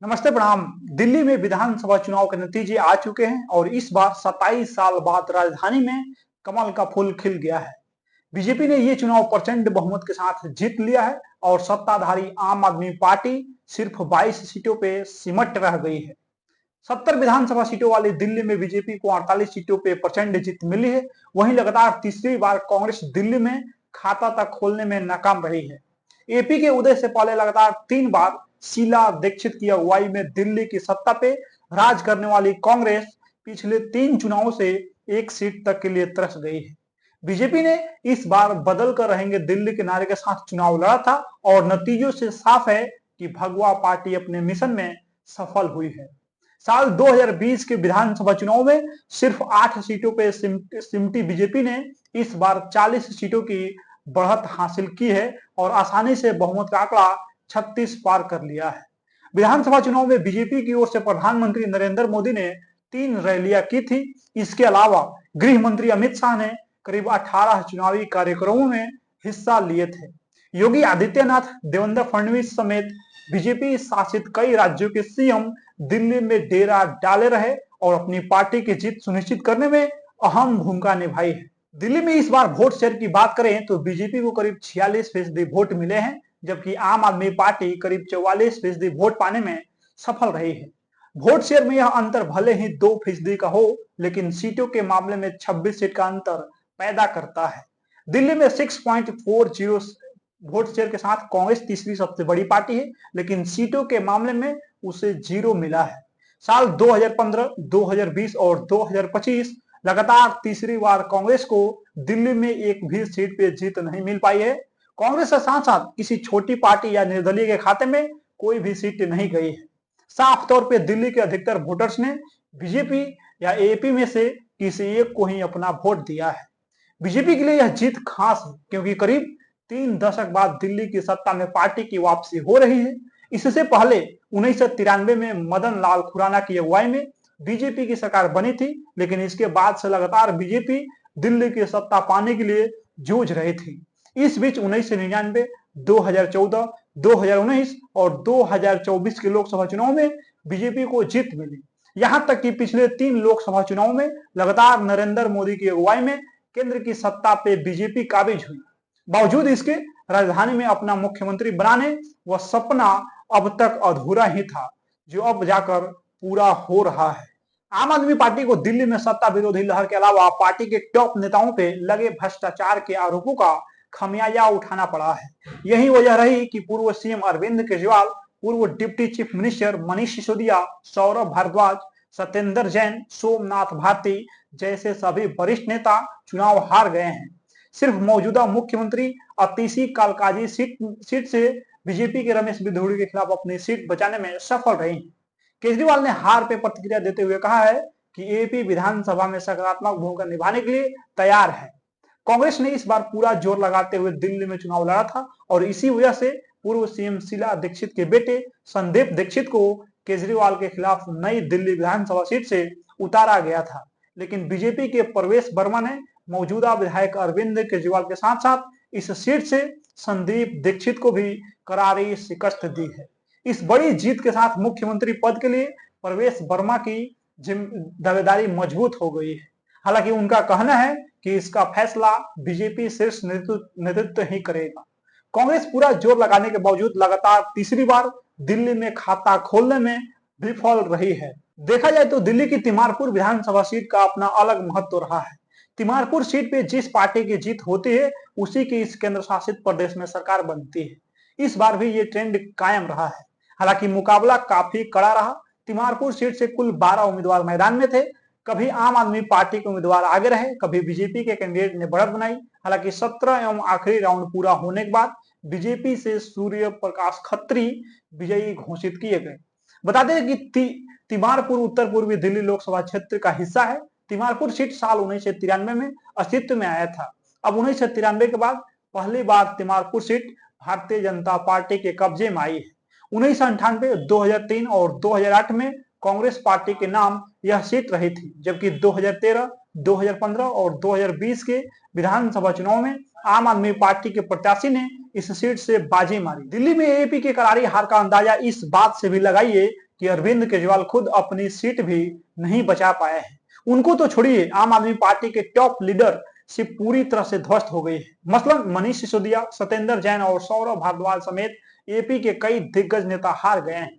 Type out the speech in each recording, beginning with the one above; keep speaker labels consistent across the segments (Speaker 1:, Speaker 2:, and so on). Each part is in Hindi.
Speaker 1: नमस्ते प्रणाम। दिल्ली में विधानसभा चुनाव के नतीजे आ चुके हैं और इस बार 27 साल बाद राजधानी में कमल का फूल खिल गया है। बीजेपी ने ये चुनाव प्रचंड बहुमत के साथ जीत लिया है और सत्ताधारी आम आदमी पार्टी सिर्फ 22 सीटों पे सिमट रह गई है। 70 विधानसभा सीटों वाली दिल्ली में बीजेपी को 48 सीटों पे प्रचंड जीत मिली है। वहीं लगातार तीसरी बार कांग्रेस दिल्ली में खाता तक खोलने में नाकाम रही है। एपी के उदय से पहले लगातार 3 बार शीला दीक्षित की अगुवाई में दिल्ली की सत्ता पे राज करने वाली कांग्रेस पिछले 3 चुनावों से एक सीट तक के लिए तरस गई है। बीजेपी ने इस बार बदल कर रहेंगे दिल्ली के नारे के साथ चुनाव लड़ा था और नतीजों से साफ है कि भगवा पार्टी अपने मिशन में सफल हुई है। साल 2020 के विधानसभा चुनाव में सिर्फ 8 सीटों पे सिमटी बीजेपी ने इस बार 40 सीटों की बढ़त हासिल की है और आसानी से बहुमत का आंकड़ा 36 पार कर लिया है। विधानसभा चुनाव में बीजेपी की ओर से प्रधानमंत्री नरेंद्र मोदी ने 3 रैलियां की थी। इसके अलावा गृह मंत्री अमित शाह ने करीब 18 चुनावी कार्यक्रमों में हिस्सा लिए थे। योगी आदित्यनाथ, देवेंद्र फडणवीस समेत बीजेपी शासित कई राज्यों के सीएम दिल्ली में डेरा डाले रहे और अपनी पार्टी की जीत सुनिश्चित करने में अहम भूमिका निभाई है। दिल्ली में इस बार वोट शेयर की बात करें तो बीजेपी को करीब 46% वोट मिले हैं, जबकि आम आदमी पार्टी करीब 44% वोट पाने में सफल रही है। वोट शेयर में यह अंतर भले ही 2% का हो, लेकिन सीटों के मामले में 26 सीट का अंतर पैदा करता है। दिल्ली में 6.40 वोट शेयर के साथ कांग्रेस तीसरी सबसे बड़ी पार्टी है, लेकिन सीटों के मामले में उसे 0 मिला है। साल 2015, 2020 और 2025 लगातार तीसरी बार कांग्रेस को दिल्ली में एक भी सीट पे जीत नहीं मिल पाई है। कांग्रेस के साथ साथ किसी छोटी पार्टी या निर्दलीय के खाते में कोई भी सीट नहीं गई है। साफ तौर पे दिल्ली के अधिकतर वोटर्स ने बीजेपी या एपी में से किसी एक को ही अपना वोट दिया है। बीजेपी के लिए यह जीत खास है क्योंकि करीब 3 दशक बाद दिल्ली की सत्ता में पार्टी की वापसी हो रही है। इससे पहले 1993 में मदन लाल खुराना की अगुवाई में बीजेपी की सरकार बनी थी, लेकिन इसके बाद से लगातार बीजेपी दिल्ली की सत्ता पाने के लिए जूझ रही थी। इस बीच 1999, 2014, 2019 और 2024 के लोकसभा चुनाव में बीजेपी को जीत मिली। यहां तक कि पिछले 3 लोकसभा चुनाव में लगातार नरेंद्र मोदी की अगुवाई में केंद्र की सत्ता पे बीजेपी काबिज हुई। बावजूद इसके राजधानी में अपना मुख्यमंत्री बनाने वह सपना अब तक अधूरा ही था, जो अब जाकर पूरा हो रहा है। आम आदमी पार्टी को दिल्ली में सत्ता विरोधी लहर के अलावा पार्टी के टॉप नेताओं पे लगे भ्रष्टाचार के आरोपों का खमियाजा उठाना पड़ा है। यही वजह रही कि पूर्व सीएम अरविंद केजरीवाल, पूर्व deputy chief minister Manish Sisodia, Saurabh Bharadwaj, Satyendra Jain, Somnath Bharti जैसे सभी वरिष्ठ नेता चुनाव हार गए हैं। सिर्फ मौजूदा मुख्यमंत्री अतीशी कालकाजी सीट से बीजेपी के रमेश बिधूड़ी के खिलाफ अपनी सीट बचाने में सफल रही। केजरीवाल ने हार पे प्रतिक्रिया देते हुए कहा है कि एपी विधानसभा में सकारात्मक भूमिका निभाने के लिए तैयार है। कांग्रेस ने इस बार पूरा जोर लगाते हुए दिल्ली में चुनाव लड़ा था और इसी वजह से पूर्व सीएम शीला दीक्षित के बेटे संदीप दीक्षित को केजरीवाल के खिलाफ नई दिल्ली विधानसभा सीट से उतारा गया था। लेकिन बीजेपी के प्रवेश वर्मा ने मौजूदा विधायक अरविंद केजरीवाल के साथ साथ इस सीट से संदीप दीक्षित को भी करारी शिकस्त दी है। इस बड़ी जीत के साथ मुख्यमंत्री पद के लिए प्रवेश वर्मा की दावेदारी मजबूत हो गई है। हालांकि उनका कहना है कि इसका फैसला बीजेपी शीर्ष नेतृत्व ही करेगा। कांग्रेस पूरा जोर लगाने के बावजूद लगातार तीसरी बार दिल्ली में खाता खोलने में विफल रही है। देखा जाए तो दिल्ली की तिमारपुर विधानसभा सीट का अपना अलग महत्व रहा है। तिमारपुर सीट पे जिस पार्टी की जीत होती है उसी की इस केंद्र शासित प्रदेश में सरकार बनती है। इस बार भी ये ट्रेंड कायम रहा है। हालांकि मुकाबला काफी कड़ा रहा। तिमारपुर सीट से कुल 12 उम्मीदवार मैदान में थे। कभी आम आदमी पार्टी के उम्मीदवार आगे रहे, कभी बीजेपी के कैंडिडेट ने बढ़त बनाई। हालांकि 17 एवं आखिरी राउंड पूरा होने के बाद बीजेपी से सूर्य प्रकाश खत्री विजयी घोषित किए गए। बता दें कि तिमारपुर उत्तर पूर्वी दिल्ली लोकसभा क्षेत्र का हिस्सा है। तिमारपुर सीट साल 1993 में अस्तित्व में आया था। अब 1993 के बाद पहली बार तिमारपुर सीट भारतीय जनता पार्टी के कब्जे में आई है। 1998, 2003 और 2008 में कांग्रेस पार्टी के नाम यह सीट रही थी, जबकि 2013, 2015 और 2020 के विधानसभा चुनाव में आम आदमी पार्टी के प्रत्याशी ने इस सीट से बाजी मारी। दिल्ली में एपी के करारी हार का अंदाजा इस बात से भी लगाइए कि अरविंद केजरीवाल खुद अपनी सीट भी नहीं बचा पाए हैं। उनको तो छोड़िए, आम आदमी पार्टी के टॉप लीडर से पूरी तरह से ध्वस्त हो गई है। मसलन मनीष सिसोदिया, सत्येंद्र जैन और सौरभ भारद्वाज समेत एपी के कई दिग्गज नेता हार गए हैं।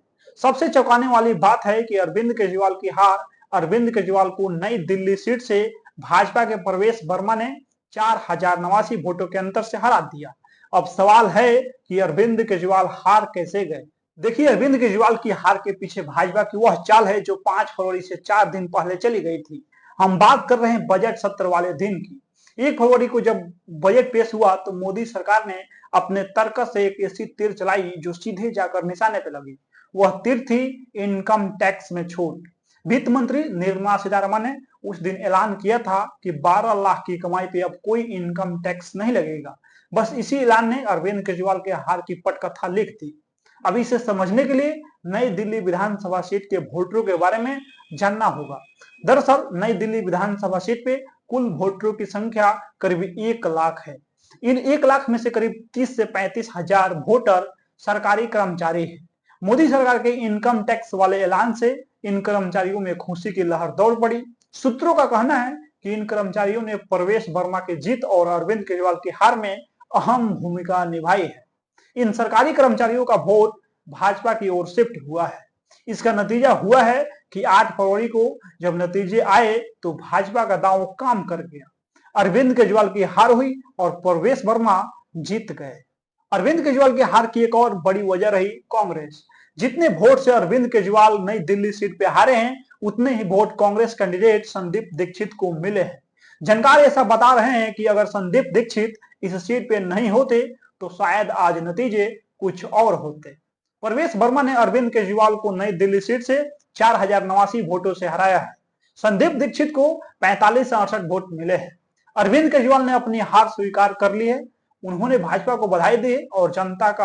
Speaker 1: सबसे चौंकाने वाली बात है कि अरविंद केजरीवाल की हार, अरविंद केजरीवाल को नई दिल्ली सीट से भाजपा के प्रवेश वर्मा ने 4089 वोटों के अंतर से हरा दिया। अब सवाल है कि अरविंद केजरीवाल हार कैसे गए। देखिए, अरविंद केजरीवाल की हार के पीछे भाजपा की वह चाल है जो 5 फरवरी से 4 दिन पहले चली गई थी। हम बात कर रहे हैं बजट सत्र वाले दिन की। 1 फरवरी को जब बजट पेश हुआ तो मोदी सरकार ने अपने तर्कस से एक ऐसी तीर चलाई जो सीधे जाकर निशाने पे लगी। वह तीर थी इनकम टैक्स में छूट। वित्त मंत्री निर्मला सीतारमण ने उस दिन ऐलान किया था कि 12 लाख की कमाई पे अब कोई इनकम टैक्स नहीं लगेगा। बस इसी ऐलान ने अरविंद केजरीवाल के हार की पटकथा लिख दी। अब इसे समझने के लिए नई दिल्ली विधानसभा सीट के वोटरों के बारे में जानना होगा। दरअसल नई दिल्ली विधानसभा सीट पे कुल वोटरों की संख्या करीब 1 लाख है। इन 1 लाख में से करीब 30 से 35 हजार वोटर सरकारी कर्मचारी हैं। मोदी सरकार के इनकम टैक्स वाले ऐलान से इन कर्मचारियों में खुशी की लहर दौड़ पड़ी। सूत्रों का कहना है कि इन कर्मचारियों ने प्रवेश वर्मा की जीत और अरविंद केजरीवाल की हार में अहम भूमिका निभाई है। इन सरकारी कर्मचारियों का वोट भाजपा की ओर शिफ्ट हुआ है। इसका नतीजा हुआ है कि 8 फरवरी को जब नतीजे आए तो भाजपा का दांव काम कर गया। अरविंद केजरीवाल की हार हुई और प्रवेश वर्मा जीत गए। अरविंद केजरीवाल की हार की एक और बड़ी वजह रही कांग्रेस। जितने वोट से अरविंद केजरीवाल नई दिल्ली सीट पे हारे हैं, उतने ही वोट कांग्रेस कैंडिडेट संदीप दीक्षित को मिले हैं। जानकार ऐसा बता रहे हैं कि अगर संदीप दीक्षित इस सीट पे नहीं होते तो शायद आज नतीजे कुछ और होते। प्रवेश वर्मा ने अरविंद केजरीवाल को नई दिल्ली सीट से 4089 वोटों से हराया है। संदीप दीक्षित को 45 से 68 वोट मिले हैं। अरविंद केजरीवाल ने अपनी हार स्वीकार कर ली है। उन्होंने भाजपा को बधाई दी और जनता का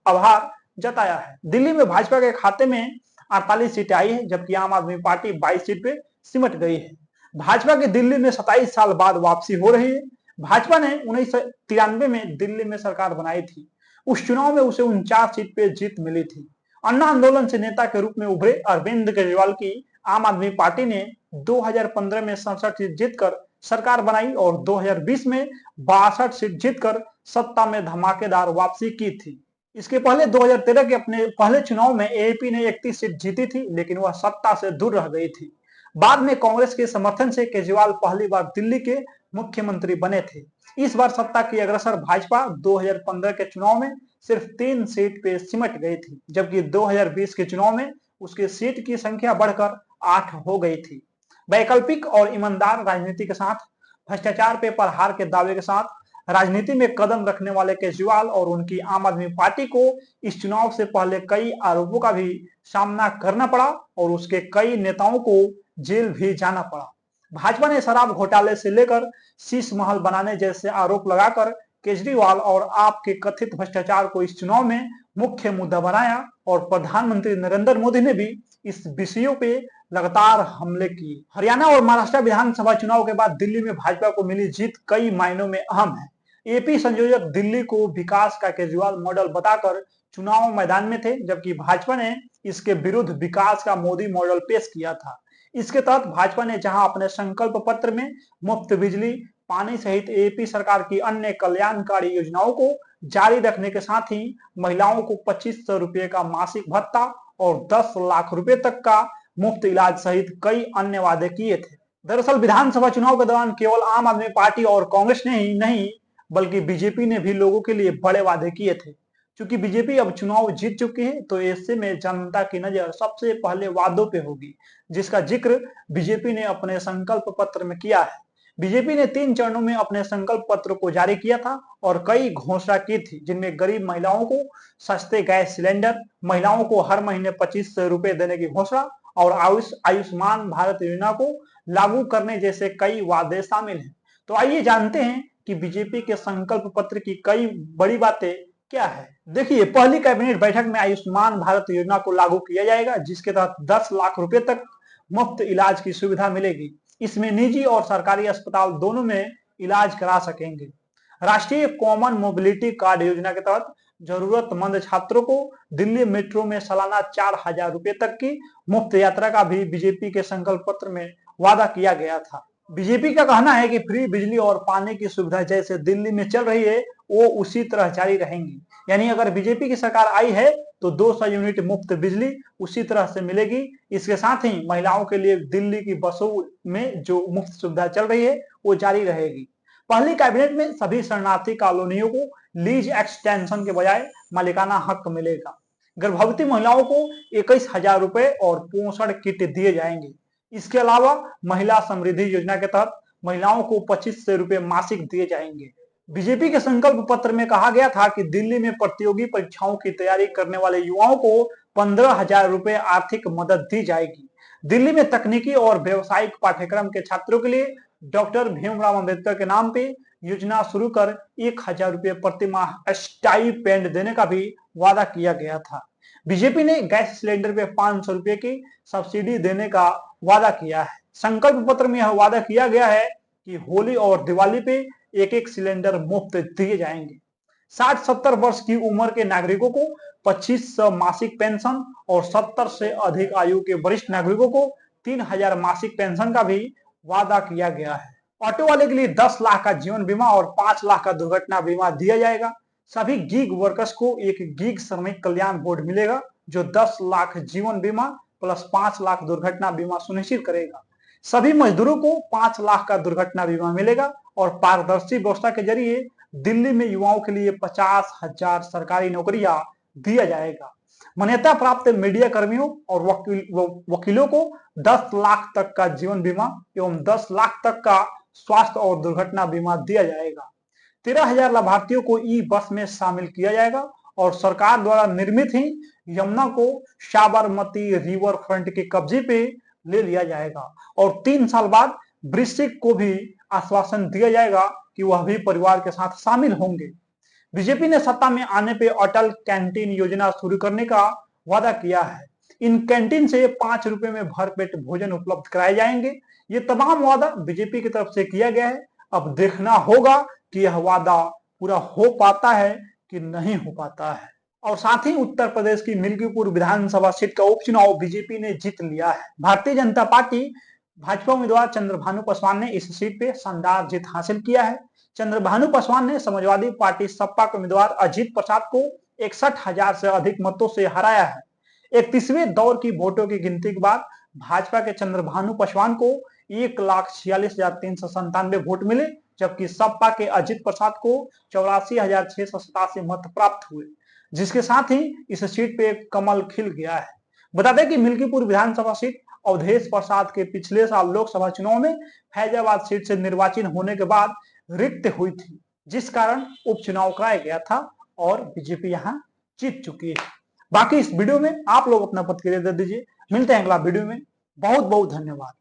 Speaker 1: आभार जताया है। दिल्ली में भाजपा के खाते में 48 सीटें आई है, जबकि आम आदमी पार्टी 22 सीट पे सिमट गई है। भाजपा की दिल्ली में 27 साल बाद वापसी हो रही है। भाजपा ने 1993 में दिल्ली में सरकार बनाई थी। उस चुनाव में उसे 49 सीट पे जीत मिली थी। अन्ना आंदोलन से नेता के रूप में उभरे अरविंद केजरीवाल की आम आदमी पार्टी ने 2015 में 67 सीट जीतकर सरकार बनाई और 2020 में 62 सीट जीतकर सत्ता में धमाकेदार वापसी की थी। इसके पहले 2013 के अपने पहले चुनाव में एपी ने 31 सीट जीती थी, लेकिन वह सत्ता से दूर रह गई थी। बाद में कांग्रेस के समर्थन से केजरीवाल पहली बार दिल्ली के मुख्यमंत्री बने थे। इस बार सत्ता की अग्रसर भाजपा 2015 के चुनाव में सिर्फ 3 सीट पे सिमट गई थी, जबकि 2020 के चुनाव में उसके सीट की संख्या बढ़कर 8 हो गई थी। वैकल्पिक और ईमानदार राजनीति के साथ, भ्रष्टाचार पे प्रहार के दावे के साथ राजनीति में कदम रखने वाले केजरीवाल और उनकी आम आदमी पार्टी को इस चुनाव से पहले कई आरोपों का भी सामना करना पड़ा और उसके कई नेताओं को जेल भी जाना पड़ा। भाजपा ने शराब घोटाले से लेकर शीश महल बनाने जैसे आरोप लगाकर केजरीवाल और आप के कथित भ्रष्टाचार को इस चुनाव में मुख्य मुद्दा बनाया और प्रधानमंत्री नरेंद्र मोदी ने भी इस विषयों पे लगातार हमले किए। हरियाणा और महाराष्ट्र विधानसभा चुनाव के बाद दिल्ली में भाजपा को मिली जीत कई मायनों में अहम है। एपी संयोजक दिल्ली को विकास का केजरीवाल मॉडल बताकर चुनाव मैदान में थे, जबकि भाजपा ने इसके विरुद्ध विकास का मोदी मॉडल पेश किया था। इसके तहत भाजपा ने जहां अपने संकल्प पत्र में मुफ्त बिजली, पानी सहित एपी सरकार की अन्य कल्याणकारी योजनाओं को जारी रखने के साथ ही महिलाओं को 2500 रुपए का मासिक भत्ता और 10 लाख रुपए तक का मुफ्त इलाज सहित कई अन्य वादे किए थे। दरअसल विधानसभा चुनाव के दौरान केवल आम आदमी पार्टी और कांग्रेस ने ही नहीं बल्कि बीजेपी ने भी लोगों के लिए बड़े वादे किए थे। क्योंकि बीजेपी अब चुनाव जीत चुकी है तो ऐसे में जनता की नजर सबसे पहले वादों पे होगी, जिसका जिक्र बीजेपी ने अपने संकल्प पत्र में किया है। बीजेपी ने 3 चरणों में अपने संकल्प पत्र को जारी किया था और कई घोषणा की थी, जिनमें गरीब महिलाओं को सस्ते गैस सिलेंडर, महिलाओं को हर महीने 2500 रुपए देने की घोषणा और आयुष्मान भारत योजना को लागू करने जैसे कई वादे शामिल हैं। तो आइए जानते हैं कि बीजेपी के संकल्प पत्र की कई बड़ी बातें क्या है। देखिए, पहली कैबिनेट बैठक में आयुष्मान भारत योजना को लागू किया जाएगा, जिसके तहत 10 लाख रुपए तक मुफ्त इलाज की सुविधा मिलेगी। इसमें निजी और सरकारी अस्पताल दोनों में इलाज करा सकेंगे। राष्ट्रीय कॉमन मोबिलिटी कार्ड योजना के तहत जरूरतमंद छात्रों को दिल्ली मेट्रो में सालाना 4,000 रुपए तक की मुफ्त यात्रा का भी बीजेपी के संकल्प पत्र में वादा किया गया था। बीजेपी का कहना है कि फ्री बिजली और पानी की सुविधा जैसे दिल्ली में चल रही है वो उसी तरह जारी रहेंगी। यानी अगर बीजेपी की सरकार आई है तो 200 यूनिट मुफ्त बिजली उसी तरह से मिलेगी। इसके साथ ही महिलाओं के लिए दिल्ली की बसों में जो मुफ्त सुविधा चल रही है वो जारी रहेगी। पहली कैबिनेट में सभी शरणार्थी कॉलोनियों को लीज एक्सटेंशन के बजाय मालिकाना हक मिलेगा। गर्भवती महिलाओं को 21,000 रुपए और पोषण किट दिए जाएंगे। इसके अलावा महिला समृद्धि योजना के तहत महिलाओं को 2500 रुपए मासिक दिए जाएंगे। बीजेपी के संकल्प पत्र में कहा गया था कि दिल्ली में प्रतियोगी परीक्षाओं की तैयारी करने वाले युवाओं को 15,000 रुपए आर्थिक मदद दी जाएगी। दिल्ली में तकनीकी और व्यवसायिक पाठ्यक्रम के छात्रों के लिए डॉक्टर भीमराव अंबेडकर के नाम पे योजना शुरू कर 1,000 रुपए प्रति माह स्टाइपेंड देने का भी वादा किया गया था। बीजेपी ने गैस सिलेंडर पे 500 रुपए की सब्सिडी देने का वादा किया है। संकल्प पत्र में यह वादा किया गया है कि होली और दिवाली पे एक सिलेंडर मुफ्त दिए जाएंगे। 60-70 वर्ष की उम्र के नागरिकों को 2500 मासिक पेंशन और 70 से अधिक आयु के वरिष्ठ नागरिकों को 3,000 मासिक पेंशन का भी वादा किया गया है। ऑटो वाले के लिए 10 लाख का जीवन बीमा और 5 लाख का दुर्घटना बीमा दिया जाएगा। सभी गीग वर्कर्स को एक गीग श्रमिक कल्याण बोर्ड मिलेगा जो 10 लाख जीवन बीमा प्लस 5 लाख दुर्घटना बीमा सुनिश्चित करेगा। सभी मजदूरों को 5 लाख का दुर्घटना बीमा मिलेगा और पारदर्शी व्यवस्था के जरिए दिल्ली में युवाओं के लिए 50,000 सरकारी नौकरियां दिया जाएगा। मान्यता प्राप्त मीडिया कर्मियों और वकीलों को 10 लाख तक का जीवन बीमा एवं 10 लाख तक का स्वास्थ्य और दुर्घटना बीमा दिया जाएगा। 13,000 लाभार्थियों को ई बस में शामिल किया जाएगा और सरकार द्वारा निर्मित ही यमुना को साबरमती रिवर फ्रंट के कब्जे पे ले लिया जाएगा और 3 साल बाद वृश्चिक को भी आश्वासन दिया जाएगा कि वह भी परिवार के साथ शामिल होंगे। बीजेपी ने सत्ता में आने पे अटल कैंटीन योजना शुरू करने का वादा किया है। इन कैंटीन से 5 रुपए में भरपेट भोजन उपलब्ध कराए जाएंगे। ये तमाम वादा बीजेपी की तरफ से किया गया है। अब देखना होगा कि यह वादा पूरा हो पाता है कि नहीं हो पाता है। और साथ ही उत्तर प्रदेश की मिल्कीपुर विधानसभा सीट का उपचुनाव बीजेपी ने जीत लिया है। भारतीय जनता पार्टी भाजपा उम्मीदवार चंद्रभानु पासवान ने इस सीट पे शानदार जीत हासिल किया है। चंद्रभानु पासवान ने समाजवादी पार्टी सपा के उम्मीदवार अजीत प्रसाद को 61,000 से अधिक मतों से हराया है। 31वें दौर की वोटों की गिनती के बाद भाजपा के चंद्रभानु पासवान को 1,46,397 वोट मिले, जबकि सपा के अजीत प्रसाद को 84,687 मत प्राप्त हुए, जिसके साथ ही इस सीट पे कमल खिल गया है। बता दें कि मिल्कीपुर विधानसभा सीट अवधेश प्रसाद के पिछले साल लोकसभा चुनाव में फैजाबाद सीट से निर्वाचित होने के बाद रिक्त हुई थी, जिस कारण उपचुनाव कराया गया था और बीजेपी यहां जीत चुकी है। बाकी इस वीडियो में आप लोग अपना प्रतिक्रिया दे दीजिए। मिलते हैं अगला वीडियो में। बहुत बहुत धन्यवाद।